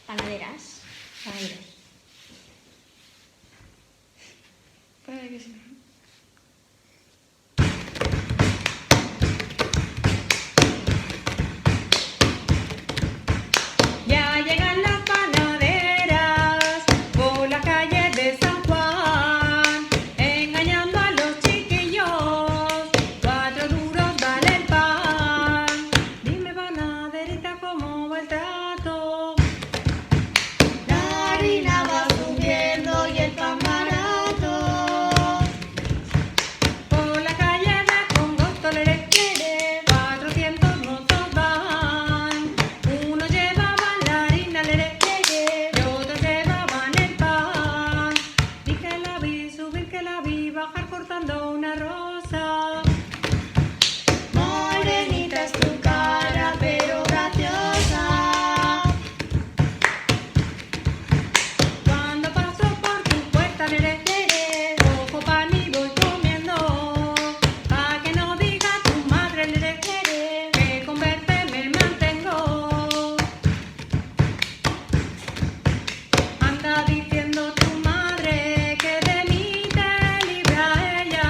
panaderas, panaderos. Para que sí. Ya llegan las panaderas por la calle de San Juan, engañando a los chiquillos, 4 duros vale el pan. Dime, panaderita, ¿cómo va el trato? La harina va subiendo y el pan barato. Por la calle de Congosto, lere, lere, 400 mozos van. Unos llevaban la harina, lere, lere, y otros llevaban el pan. Y que la vi subir, que la vi bajar cortando una rosa. Morenita es tu cara, pero graciosa. Cuando paso por tu puerta, lere, lere, cojo pan y voy comiendo. Pa' que no diga tu madre, lere, lere, que con verte me mantengo. Anda diciendo tu madre que de mí te libra ella.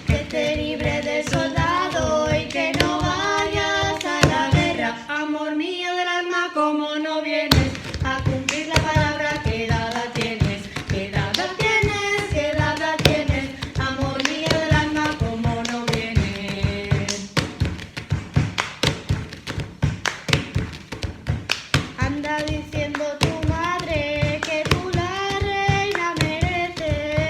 Que te libre de soldado y que no vayas a la guerra. Amor mío del alma, como no vienes A cumplir la palabra que dada tienes, que dada tienes, que dada tienes. Amor mío del alma, como no vienes. Anda diciendo tu madre que tú la reina mereces.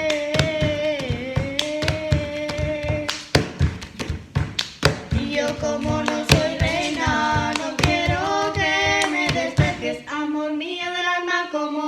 Y yo como no soy reina, no quiero que me desprecies. Amor mío del alma, como